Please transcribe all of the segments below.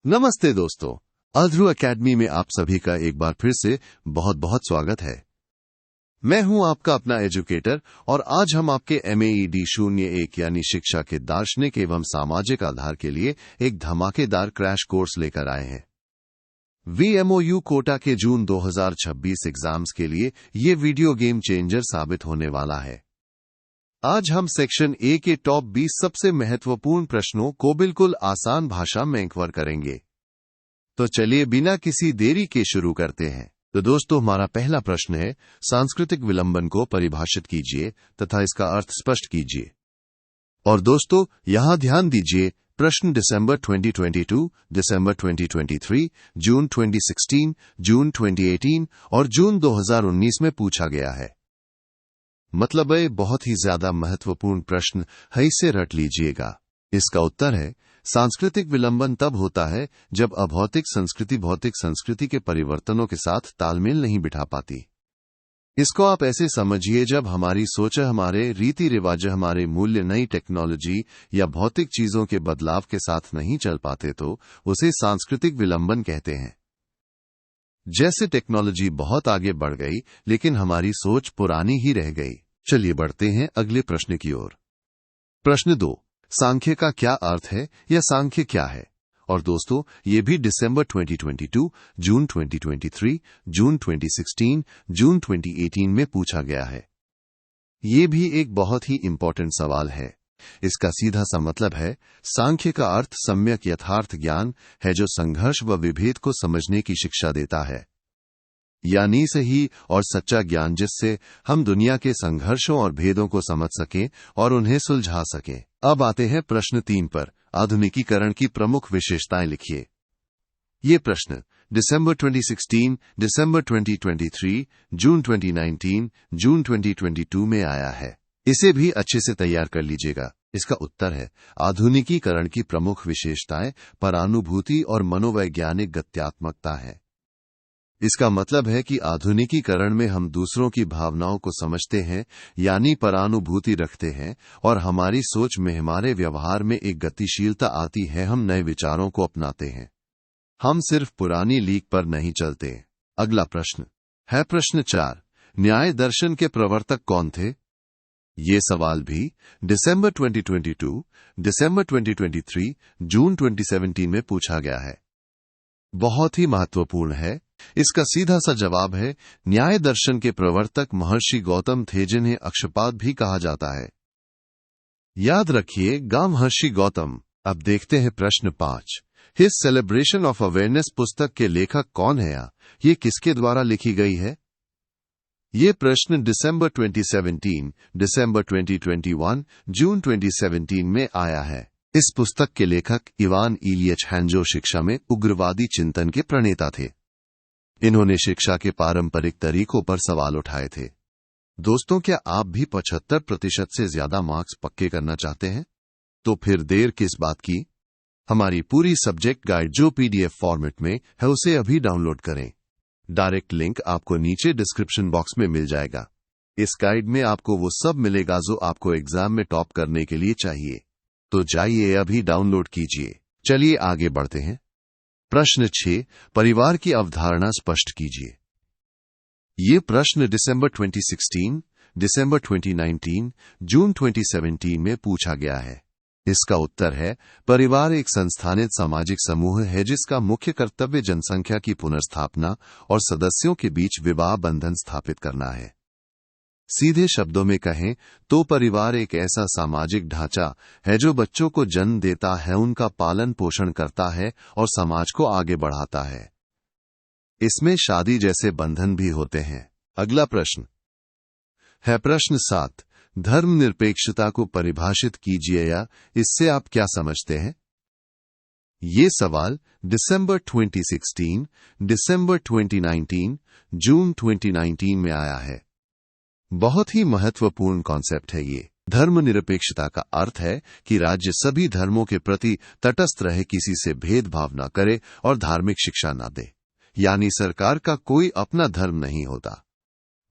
नमस्ते दोस्तों, अध्रु एकेडमी में आप सभी का एक बार फिर से बहुत बहुत स्वागत है। मैं हूं आपका अपना एजुकेटर और आज हम आपके MEED 01 यानी शिक्षा के दार्शनिक एवं सामाजिक आधार के लिए एक धमाकेदार क्रैश कोर्स लेकर आए हैं। VMOU कोटा के जून 2026 एग्जाम्स के लिए ये वीडियो गेम चेंजर साबित होने वाला है। आज हम सेक्शन ए के टॉप 20 सबसे महत्वपूर्ण प्रश्नों को बिल्कुल आसान भाषा में कवर करेंगे। तो चलिए बिना किसी देरी के शुरू करते हैं। तो दोस्तों, हमारा पहला प्रश्न है, सांस्कृतिक विलंबन को परिभाषित कीजिए तथा इसका अर्थ स्पष्ट कीजिए। और दोस्तों, यहां ध्यान दीजिए, प्रश्न दिसंबर 2022, दिसंबर 2023, जून 2016, जून 2018 और जून 2019 में पूछा गया है। मतलब है बहुत ही ज्यादा महत्वपूर्ण प्रश्न है, इसे रट लीजिएगा। इसका उत्तर है, सांस्कृतिक विलंबन तब होता है जब अभौतिक संस्कृति भौतिक संस्कृति के परिवर्तनों के साथ तालमेल नहीं बिठा पाती। इसको आप ऐसे समझिए, जब हमारी सोच, हमारे रीति रिवाज, हमारे मूल्य नई टेक्नोलॉजी या भौतिक चीजों के बदलाव के साथ नहीं चल पाते तो उसे सांस्कृतिक विलंबन कहते हैं। जैसे टेक्नोलॉजी बहुत आगे बढ़ गई लेकिन हमारी सोच पुरानी ही रह गई। चलिए बढ़ते हैं अगले प्रश्न की ओर। प्रश्न 2, सांख्य का क्या अर्थ है या सांख्य क्या है? और दोस्तों, ये भी दिसंबर 2022, जून 2023, जून 2016, जून 2018 में पूछा गया है। ये भी एक बहुत ही इंपॉर्टेंट सवाल है। इसका सीधा सा मतलब है, सांख्य का अर्थ सम्यक यथार्थ ज्ञान है जो संघर्ष व विभेद को समझने की शिक्षा देता है, यानी सही और सच्चा ज्ञान जिससे हम दुनिया के संघर्षों और भेदों को समझ सकें और उन्हें सुलझा सकें। अब आते हैं प्रश्न 3 पर, आधुनिकीकरण की प्रमुख विशेषताएं लिखिए। ये प्रश्न दिसंबर 2016, दिसंबर 2023, जून 2019, जून 2022 में आया है। इसे भी अच्छे से तैयार कर लीजिएगा। इसका उत्तर है, आधुनिकीकरण की प्रमुख विशेषताएं परानुभूति और मनोवैज्ञानिक गत्यात्मकता है। इसका मतलब है कि आधुनिकीकरण में हम दूसरों की भावनाओं को समझते हैं, यानी परानुभूति रखते हैं, और हमारी सोच में, हमारे व्यवहार में एक गतिशीलता आती है। हम नए विचारों को अपनाते हैं, हम सिर्फ पुरानी लीक पर नहीं चलते। अगला प्रश्न है प्रश्न 4, न्याय दर्शन के प्रवर्तक कौन थे? ये सवाल भी दिसंबर 2022, दिसंबर 2023, जून 2017 में पूछा गया है। बहुत ही महत्वपूर्ण है। इसका सीधा सा जवाब है, न्याय दर्शन के प्रवर्तक महर्षि गौतम थे, जिन्हें अक्षपाद भी कहा जाता है। याद रखिए, महर्षि गौतम। अब देखते हैं प्रश्न 5, हिज सेलिब्रेशन ऑफ अवेयरनेस पुस्तक के लेखक कौन है या ये किसके द्वारा लिखी गई है? ये प्रश्न दिसंबर 2017, दिसंबर 2021, जून 2017 में आया है। इस पुस्तक के लेखक इवान इलियच हैंजो शिक्षा में उग्रवादी चिंतन के प्रणेता थे। इन्होंने शिक्षा के पारंपरिक तरीकों पर सवाल उठाए थे। दोस्तों, क्या आप भी 75% से ज्यादा मार्क्स पक्के करना चाहते हैं? तो फिर देर किस बात की? हमारी पूरी सब्जेक्ट गाइड जो PDF फॉर्मेट में है उसे अभी डाउनलोड करें। डायरेक्ट लिंक आपको नीचे डिस्क्रिप्शन बॉक्स में मिल जाएगा। इस गाइड में आपको वो सब मिलेगा जो आपको एग्जाम में टॉप करने के लिए चाहिए। तो जाइए अभी डाउनलोड कीजिए। चलिए आगे बढ़ते हैं। प्रश्न 6, परिवार की अवधारणा स्पष्ट कीजिए। ये प्रश्न दिसंबर 2016, दिसंबर 2019, जून 2017 में पूछा गया है। इसका उत्तर है, परिवार एक संस्थानित सामाजिक समूह है जिसका मुख्य कर्तव्य जनसंख्या की पुनर्स्थापना और सदस्यों के बीच विवाह बंधन स्थापित करना है। सीधे शब्दों में कहें तो परिवार एक ऐसा सामाजिक ढांचा है जो बच्चों को जन्म देता है, उनका पालन पोषण करता है और समाज को आगे बढ़ाता है। इसमें शादी जैसे बंधन भी होते हैं। अगला प्रश्न है प्रश्न 7, धर्मनिरपेक्षता को परिभाषित कीजिए या इससे आप क्या समझते हैं? ये सवाल दिसंबर 2016, दिसंबर 2019, जून 2019 में आया है। बहुत ही महत्वपूर्ण कॉन्सेप्ट है ये। धर्मनिरपेक्षता का अर्थ है कि राज्य सभी धर्मों के प्रति तटस्थ रहे, किसी से भेदभाव न करे और धार्मिक शिक्षा न दे। यानी सरकार का कोई अपना धर्म नहीं होता,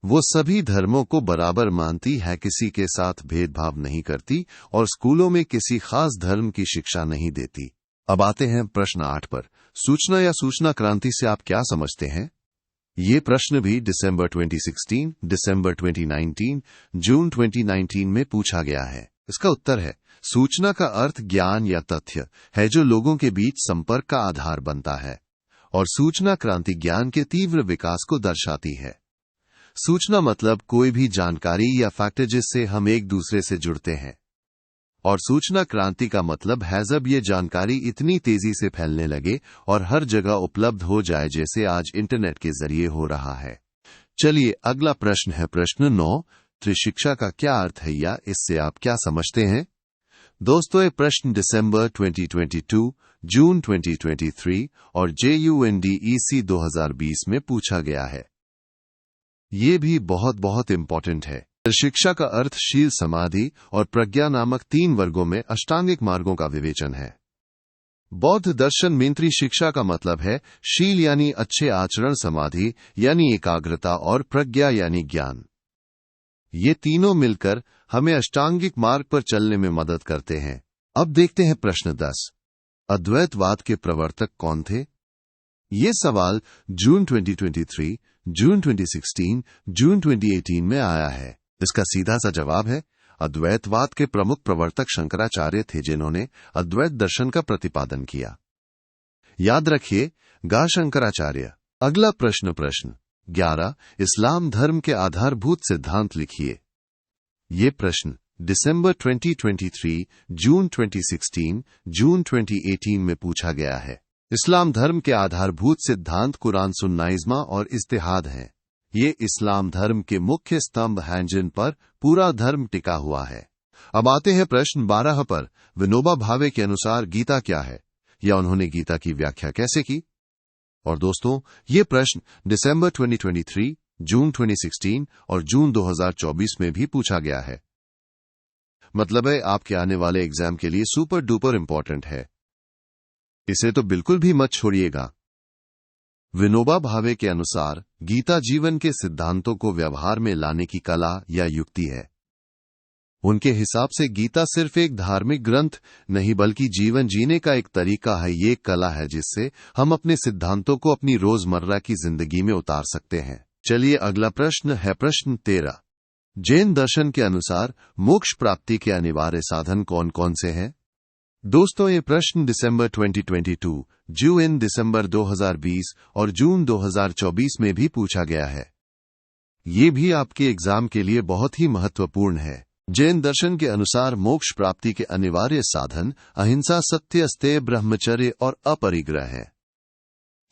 वो सभी धर्मों को बराबर मानती है, किसी के साथ भेदभाव नहीं करती और स्कूलों में किसी खास धर्म की शिक्षा नहीं देती। अब आते हैं प्रश्न 8 पर। सूचना या सूचना क्रांति से आप क्या समझते हैं? ये प्रश्न भी दिसंबर 2016, दिसंबर 2019, जून 2019 में पूछा गया है। इसका उत्तर है, सूचना का अर्थ ज्ञान या तथ्य है जो लोगों के बीच संपर्क का आधार बनता है, और सूचना क्रांति ज्ञान के तीव्र विकास को दर्शाती है। सूचना मतलब कोई भी जानकारी या फैक्ट जिससे हम एक दूसरे से जुड़ते हैं, और सूचना क्रांति का मतलब है जब ये जानकारी इतनी तेजी से फैलने लगे और हर जगह उपलब्ध हो जाए जैसे आज इंटरनेट के जरिए हो रहा है। चलिए अगला प्रश्न है प्रश्न 9। त्रिशिक्षा का क्या अर्थ है या इससे आप क्या समझते हैं? दोस्तों, ये प्रश्न दिसंबर 2022, जून 2023 और JUNDEC 2020 में पूछा गया है। ये भी बहुत इंपॉर्टेंट है। शिक्षा का अर्थ शील, समाधि और प्रज्ञा नामक 3 वर्गों में अष्टांगिक मार्गों का विवेचन है। बौद्ध दर्शन में शिक्षा का मतलब है शील यानी अच्छे आचरण, समाधि यानी एकाग्रता और प्रज्ञा यानी ज्ञान। ये तीनों मिलकर हमें अष्टांगिक मार्ग पर चलने में मदद करते हैं। अब देखते हैं प्रश्न 10। अद्वैतवाद के प्रवर्तक कौन थे? ये सवाल जून 2023, जून 2016, जून 2018 में आया है। इसका सीधा सा जवाब है, अद्वैतवाद के प्रमुख प्रवर्तक शंकराचार्य थे जिन्होंने अद्वैत दर्शन का प्रतिपादन किया। याद रखिए, गा शंकराचार्य। अगला प्रश्न 11। इस्लाम धर्म के आधारभूत सिद्धांत लिखिए। ये प्रश्न दिसंबर 2023, जून 2016, जून 2018 में पूछा गया है। इस्लाम धर्म के आधारभूत सिद्धांत कुरान, सुन्ना, इज्मा और इज्तिहाद हैं। ये इस्लाम धर्म के मुख्य स्तंभ हैं जिन पर पूरा धर्म टिका हुआ है। अब आते हैं प्रश्न 12 पर। विनोबा भावे के अनुसार गीता क्या है, या उन्होंने गीता की व्याख्या कैसे की? और दोस्तों, ये प्रश्न दिसंबर 2023, जून 2016 और जून 2024 में भी पूछा गया है। मतलब है आपके आने वाले एग्जाम के लिए सुपर डुपर इंपॉर्टेंट है। इसे तो बिल्कुल भी मत छोड़िएगा। विनोबा भावे के अनुसार गीता जीवन के सिद्धांतों को व्यवहार में लाने की कला या युक्ति है। उनके हिसाब से गीता सिर्फ एक धार्मिक ग्रंथ नहीं बल्कि जीवन जीने का एक तरीका है। ये कला है जिससे हम अपने सिद्धांतों को अपनी रोजमर्रा की जिंदगी में उतार सकते हैं। चलिए अगला प्रश्न है प्रश्न 13। जैन दर्शन के अनुसार मोक्ष प्राप्ति के अनिवार्य साधन कौन कौन से हैं? दोस्तों, ये प्रश्न दिसंबर 2022, जून दिसंबर 2020 और जून 2024 में भी पूछा गया है। ये भी आपके एग्जाम के लिए बहुत ही महत्वपूर्ण है। जैन दर्शन के अनुसार मोक्ष प्राप्ति के अनिवार्य साधन अहिंसा, सत्य, अस्तेय, ब्रह्मचर्य और अपरिग्रह है।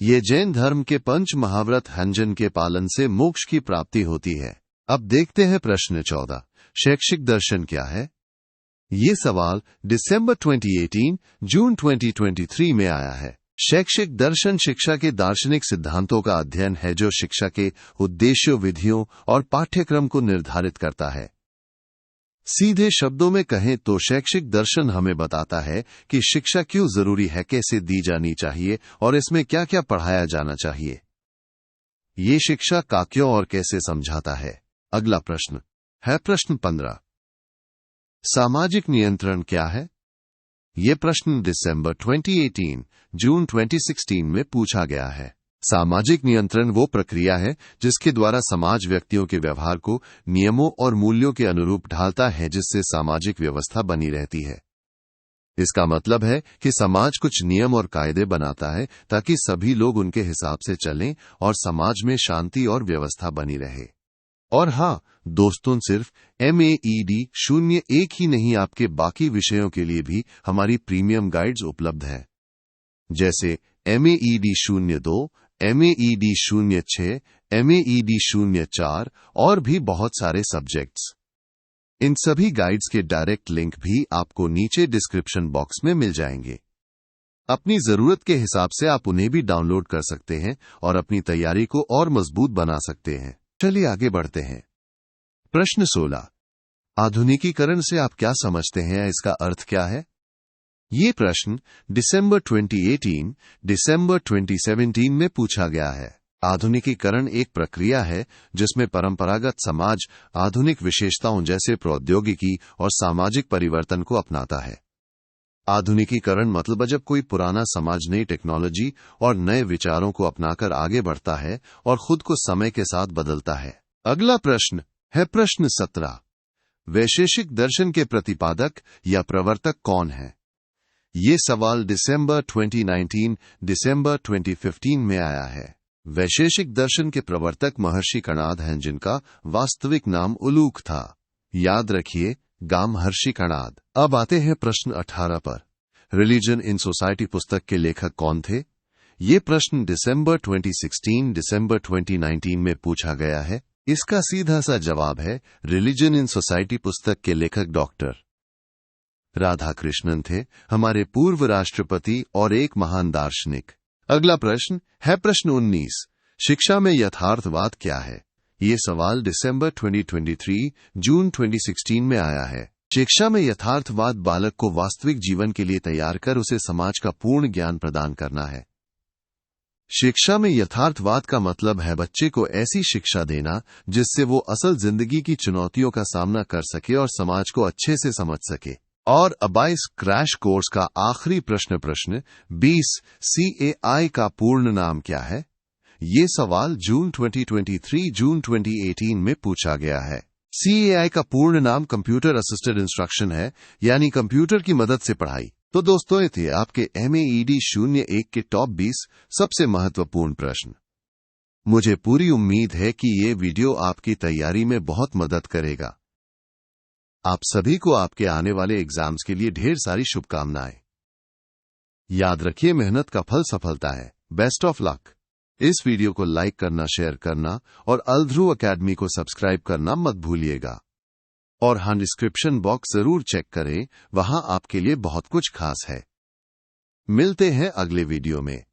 ये जैन धर्म के पंच महाव्रत हंजन के पालन से मोक्ष की प्राप्ति होती है। अब देखते हैं प्रश्न 14। शैक्षिक दर्शन क्या है? ये सवाल दिसंबर 2018, जून 2023 में आया है। शैक्षिक दर्शन शिक्षा के दार्शनिक सिद्धांतों का अध्ययन है जो शिक्षा के उद्देश्यों, विधियों और पाठ्यक्रम को निर्धारित करता है। सीधे शब्दों में कहें तो शैक्षिक दर्शन हमें बताता है कि शिक्षा क्यों जरूरी है, कैसे दी जानी चाहिए और इसमें क्या क्या पढ़ाया जाना चाहिए। ये शिक्षा का क्यों और कैसे समझाता है। अगला प्रश्न है प्रश्न 15। सामाजिक नियंत्रण क्या है? ये प्रश्न दिसंबर 2018, जून 2016 में पूछा गया है। सामाजिक नियंत्रण वो प्रक्रिया है जिसके द्वारा समाज व्यक्तियों के व्यवहार को नियमों और मूल्यों के अनुरूप ढालता है जिससे सामाजिक व्यवस्था बनी रहती है। इसका मतलब है कि समाज कुछ नियम और कायदे बनाता है ताकि सभी लोग उनके हिसाब से चलें और समाज में शांति और व्यवस्था बनी रहे। और हाँ दोस्तों, सिर्फ MEED 01 ही नहीं, आपके बाकी विषयों के लिए भी हमारी प्रीमियम गाइड्स उपलब्ध हैं, जैसे MEED 02, MEED 06, MEED 04 और भी बहुत सारे सब्जेक्ट्स। इन सभी गाइड्स के डायरेक्ट लिंक भी आपको नीचे डिस्क्रिप्शन बॉक्स में मिल जाएंगे। अपनी जरूरत के हिसाब से आप उन्हें भी डाउनलोड कर सकते हैं और अपनी तैयारी को और मजबूत बना सकते हैं। चलिए आगे बढ़ते हैं। प्रश्न 16। आधुनिकीकरण से आप क्या समझते हैं, इसका अर्थ क्या है? ये प्रश्न दिसंबर 2018, दिसंबर 2017 में पूछा गया है। आधुनिकीकरण एक प्रक्रिया है जिसमें परंपरागत समाज आधुनिक विशेषताओं जैसे प्रौद्योगिकी और सामाजिक परिवर्तन को अपनाता है। आधुनिकीकरण मतलब जब कोई पुराना समाज नई टेक्नोलॉजी और नए विचारों को अपनाकर आगे बढ़ता है और खुद को समय के साथ बदलता है। अगला प्रश्न है प्रश्न 17। वैशेषिक दर्शन के प्रतिपादक या प्रवर्तक कौन है? ये सवाल दिसंबर 2019, दिसंबर 2015 में आया है। वैशेषिक दर्शन के प्रवर्तक महर्षि कणाद हैं, जिनका वास्तविक नाम उलूक था। याद रखिए, गामहर्षि कणाद। अब आते हैं प्रश्न 18 पर। रिलीजन इन सोसाइटी पुस्तक के लेखक कौन थे? ये प्रश्न दिसंबर 2016, दिसंबर 2019 में पूछा गया है। इसका सीधा सा जवाब है रिलीजन इन सोसाइटी पुस्तक के लेखक डॉक्टर राधाकृष्णन थे, हमारे पूर्व राष्ट्रपति और एक महान दार्शनिक। अगला प्रश्न है प्रश्न 19। शिक्षा में यथार्थवाद क्या है? ये सवाल दिसंबर 2023, जून 2016 में आया है। शिक्षा में यथार्थवाद बालक को वास्तविक जीवन के लिए तैयार कर उसे समाज का पूर्ण ज्ञान प्रदान करना है। शिक्षा में यथार्थवाद का मतलब है बच्चे को ऐसी शिक्षा देना जिससे वो असल जिंदगी की चुनौतियों का सामना कर सके और समाज को अच्छे से समझ सके। और अब इस क्रैश कोर्स का आखिरी प्रश्न 20 CAI का पूर्ण नाम क्या है? ये सवाल जून 2023, जून 2018 में पूछा गया है। CAI का पूर्ण नाम कंप्यूटर असिस्टेड इंस्ट्रक्शन है, यानी कंप्यूटर की मदद से पढ़ाई। तो दोस्तों, ये थे आपके MED 01 के टॉप 20 सबसे महत्वपूर्ण प्रश्न। मुझे पूरी उम्मीद है कि ये वीडियो आपकी तैयारी में बहुत मदद करेगा। आप सभी को आपके आने वाले एग्जाम्स के लिए ढेर सारी शुभकामनाएं। याद रखिए, मेहनत का फल सफलता है। Best of luck. इस वीडियो को लाइक करना, शेयर करना और अलध्रुव अकेडमी को सब्सक्राइब करना मत भूलिएगा। और हाँ, डिस्क्रिप्शन बॉक्स जरूर चेक करें, वहां आपके लिए बहुत कुछ खास है। मिलते हैं अगले वीडियो में।